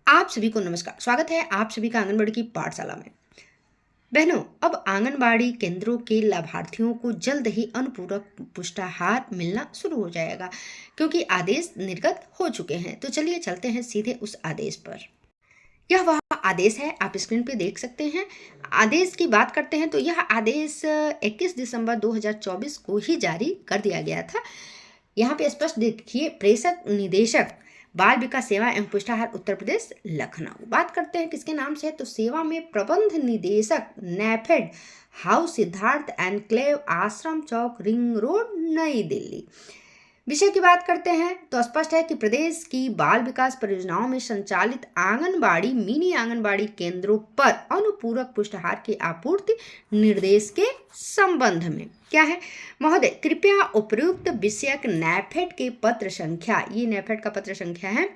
आप सभी को नमस्कार। स्वागत है आप सभी का आंगनबाड़ी की पाठशाला में। बहनों, अब आंगनबाड़ी केंद्रों के लाभार्थियों को जल्द ही अनुपूरक पुष्टाहार मिलना शुरू हो जाएगा, क्योंकि आदेश निर्गत हो चुके हैं। तो चलिए चलते हैं सीधे उस आदेश पर। यह वह आदेश है, आप स्क्रीन पे देख सकते हैं। आदेश की बात करते हैं तो यह आदेश 21 दिसंबर 2024 को ही जारी कर दिया गया था। यहाँ पे स्पष्ट देखिए, प्रेषक निदेशक बाल विकास सेवा एवं पुष्टाहार उत्तर प्रदेश लखनऊ। बात करते हैं किसके नाम से है, तो सेवा में प्रबंध निदेशक नेफेड, हाउस सिद्धार्थ एनक्लेव, आश्रम चौक, रिंग रोड, नई दिल्ली। विषय की बात करते हैं तो स्पष्ट है कि प्रदेश की बाल विकास परियोजनाओं में संचालित आंगनबाड़ी मिनी आंगनबाड़ी केंद्रों पर अनुपूरक पुष्टाहार की आपूर्ति निर्देश के संबंध में क्या है महोदय, कृपया उपयुक्त विषयक नेफेड के पत्र संख्या, ये नेफेड का पत्र संख्या है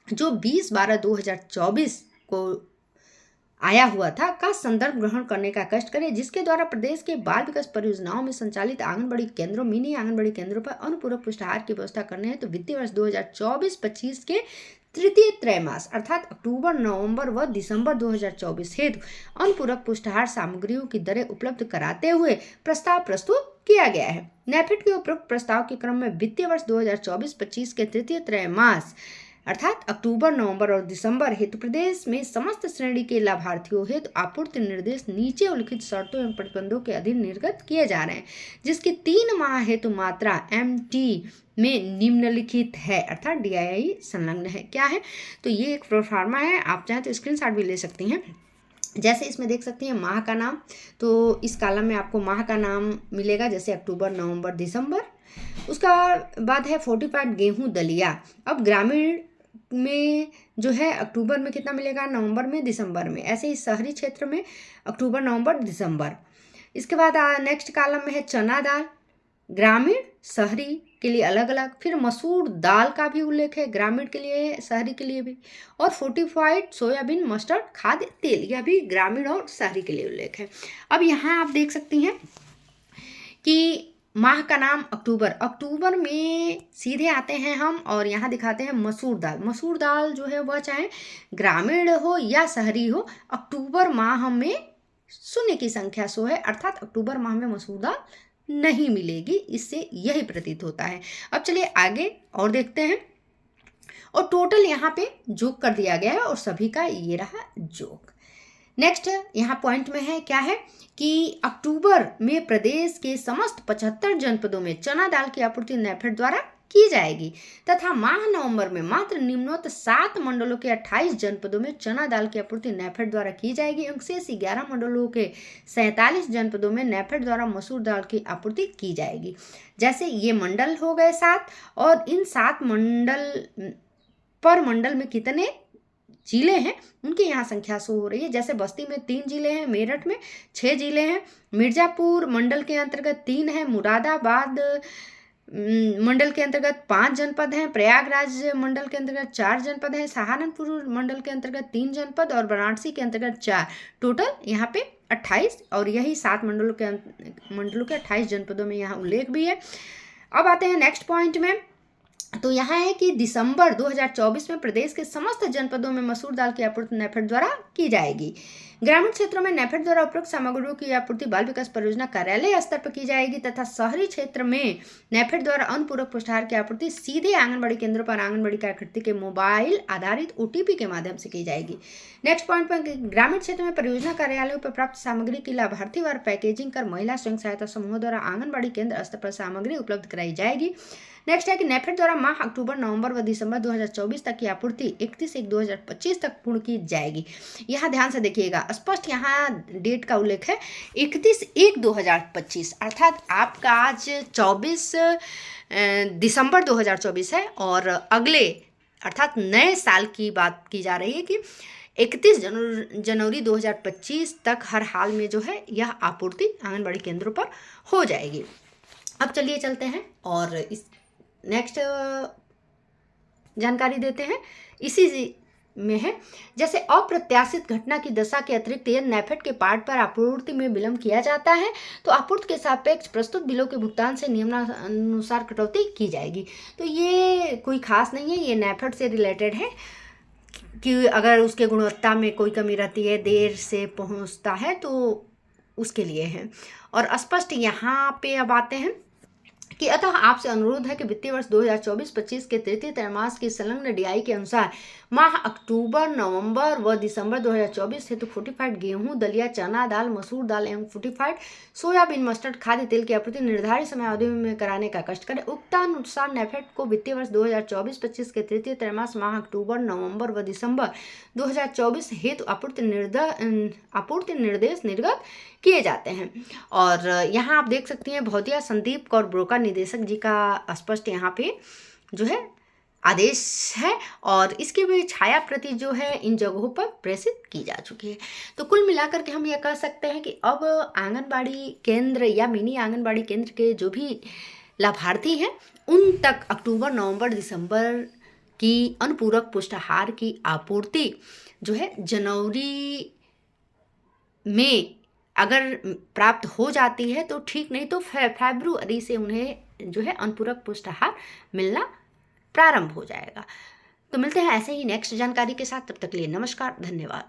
जो 20/12/2024 को आया हुआ था, का संदर्भ ग्रहण करने का कष्ट करें, जिसके द्वारा प्रदेश के बाल विकास परियोजनाओं में संचालित आंगनबाड़ी केंद्रों मिनी आंगनबाड़ी केंद्रों पर अनुपूरक पुष्टाहार की व्यवस्था करने हैं। तो वित्तीय वर्ष 2024-25 के तृतीय त्रैमास अर्थात अक्टूबर, नवंबर व दिसंबर 2024 हेतु अनुपूरक पुष्टाहार सामग्रियों की दरें उपलब्ध कराते हुए प्रस्ताव प्रस्तुत किया गया है। नेफेड के उपरोक्त प्रस्ताव के क्रम में वित्तीय वर्ष 2024-25 के तृतीय त्रैमास अर्थात अक्टूबर, नवंबर और दिसंबर हेतु प्रदेश में समस्त श्रेणी के लाभार्थियों हेतु आपूर्ति निर्देश नीचे उल्लिखित शर्तों एवं प्रतिबंधों के अधीन निर्गत किए जा रहे हैं, जिसकी 3 माह हेतु मात्रा MT में निम्नलिखित है अर्थात DII संलग्न है। क्या है, तो ये एक प्रोफार्मा है, आप चाहें तो स्क्रीनशॉट भी ले सकती हैं। जैसे इसमें देख सकती हैं माह का नाम, तो इस कॉलम में आपको माह का नाम मिलेगा, जैसे अक्टूबर, नवंबर, दिसंबर। उसका बाद है फोर्टिफाइड गेहूं दलिया। अब ग्रामीण में जो है अक्टूबर में कितना मिलेगा, नवंबर में, दिसंबर में। ऐसे ही शहरी क्षेत्र में अक्टूबर, नवंबर, दिसंबर। इसके बाद नेक्स्ट कॉलम में है चना दाल, ग्रामीण शहरी के लिए अलग अलग। फिर मसूर दाल का भी उल्लेख है, ग्रामीण के लिए, शहरी के लिए भी। और फोर्टिफाइड सोयाबीन मस्टर्ड खाद्य तेल, यह भी ग्रामीण और शहरी के लिए उल्लेख है। अब यहाँ आप देख सकती हैं कि माह का नाम अक्टूबर में सीधे आते हैं हम और यहाँ दिखाते हैं मसूर दाल। मसूर दाल जो है वह चाहे ग्रामीण हो या शहरी हो, अक्टूबर माह में शून्य की संख्या 100 है, अर्थात अक्टूबर माह में मसूर दाल नहीं मिलेगी, इससे यही प्रतीत होता है। अब चलिए आगे और देखते हैं, और टोटल यहाँ पे जोग कर दिया गया है और सभी का ये रहा जोग। नेक्स्ट यहाँ पॉइंट में है, क्या है कि अक्टूबर में प्रदेश के समस्त 75 जनपदों में चना दाल की आपूर्ति नेफेड द्वारा की जाएगी, तथा माह नवंबर में मात्र निम्नोक्त 7 मंडलों के 28 जनपदों में चना दाल की आपूर्ति नेफेड द्वारा की जाएगी एवं शेष 11 मंडलों के 47 जनपदों में नेफेड द्वारा मसूर दाल की आपूर्ति की जाएगी। जैसे ये मंडल हो गए 7, और इन 7 मंडल पर मंडल में कितने जिले हैं उनकी यहाँ संख्या शो हो रही है। जैसे बस्ती में 3 जिले हैं, मेरठ में 6 जिले हैं, मिर्जापुर मंडल के अंतर्गत 3 है, मुरादाबाद मंडल के अंतर्गत 5 जनपद हैं, प्रयागराज मंडल के अंतर्गत 4 जनपद हैं, सहारनपुर मंडल के अंतर्गत 3 जनपद और वाराणसी के अंतर्गत 4, टोटल यहाँ पे 28, और यही 7 मंडलों के 28 जनपदों में यहाँ उल्लेख भी है। अब आते हैं नेक्स्ट पॉइंट में, तो यहाँ है कि दिसंबर 2024 में प्रदेश के समस्त जनपदों में मसूर दाल की आपूर्ति नेफेड द्वारा की जाएगी। ग्रामीण क्षेत्रों में नेफेड द्वारा उपरोक्त सामग्रियों की आपूर्ति बाल विकास परियोजना कार्यालय स्तर पर की जाएगी, तथा शहरी क्षेत्र में नेफेड द्वारा अनुपूरक पुष्टाहार की आपूर्ति सीधे आंगनबाड़ी केंद्रों पर आंगनबाड़ी कार्यकर्त्री के मोबाइल आधारित OTP के माध्यम से की जाएगी। नेक्स्ट पॉइंट पर, ग्रामीण क्षेत्र में परियोजना कार्यालयों पर प्राप्त सामग्री की लाभार्थी वार पैकेजिंग कर महिला स्वयं सहायता समूहों द्वारा आंगनबाड़ी केंद्र स्तर पर सामग्री उपलब्ध कराई जाएगी। नेक्स्ट है कि नेफेड द्वारा माह अक्टूबर, नवंबर व दिसंबर 2024 तक की आपूर्ति 31/1/2025 तक पूर्ण की जाएगी। यहाँ ध्यान से देखिएगा, स्पष्ट यहाँ डेट का उल्लेख है 31/1/2025, अर्थात आपका आज 24 दिसंबर 2024 है, और अगले अर्थात नए साल की बात की जा रही है कि 31 जनवरी 2025 तक हर हाल में जो है यह आपूर्ति आंगनबाड़ी केंद्रों पर हो जाएगी। अब चलिए चलते हैं और इस नेक्स्ट जानकारी देते हैं, इसी में है। जैसे अप्रत्याशित घटना की दशा के अतिरिक्त यदि नेफेड के पार्ट पर आपूर्ति में विलंब किया जाता है तो आपूर्ति के सापेक्ष प्रस्तुत बिलों के भुगतान से नियमानुसार कटौती की जाएगी। तो ये कोई खास नहीं है, ये नेफेड से रिलेटेड है। कि अगर उसके गुणवत्ता में कोई कमी रहती है, देर से पहुंचता है, तो उसके लिए है। और स्पष्ट यहाँ पे अब आते हैं कि अतः आपसे अनुरोध है कि वित्तीय वर्ष 2024-25 के तृतीय त्रैमास की संलग्न डीआई के अनुसार माह अक्टूबर, नवंबर व दिसंबर 2024 हेतु फोर्टिफाइड गेहूं, दलिया, चना दाल, मसूर दाल एवं फोर्टिफाइड सोयाबीन, मस्टर्ड खाद्य तेल की आपूर्ति निर्धारित समयावधि में कराने का कष्ट करें। उक्तानुसार नेफेड को वित्तीय वर्ष 2024-25 के तृतीय त्रैमास माह अक्टूबर, नवंबर व दिसंबर 2024 हेतु आपूर्ति निर्देश निर्गत किए जाते हैं। और यहाँ आप देख सकती हैं भौतिया संदीप कौर ब्रोका निदेशक जी का स्पष्ट यहाँ पे जो है आदेश है, और इसकी भी छाया प्रति जो है इन जगहों पर प्रेषित की जा चुकी है। तो कुल मिलाकर के हम यह कह सकते हैं कि अब आंगनबाड़ी केंद्र या मिनी आंगनबाड़ी केंद्र के जो भी लाभार्थी हैं उन तक अक्टूबर, नवंबर, दिसंबर की अनुपूरक पुष्टाहार की आपूर्ति जो है जनवरी में अगर प्राप्त हो जाती है तो ठीक, नहीं तो फरवरी से उन्हें जो है अनुपूरक पुष्टाहार मिलना प्रारंभ हो जाएगा। तो मिलते हैं ऐसे ही नेक्स्ट जानकारी के साथ, तब तक के लिए नमस्कार, धन्यवाद।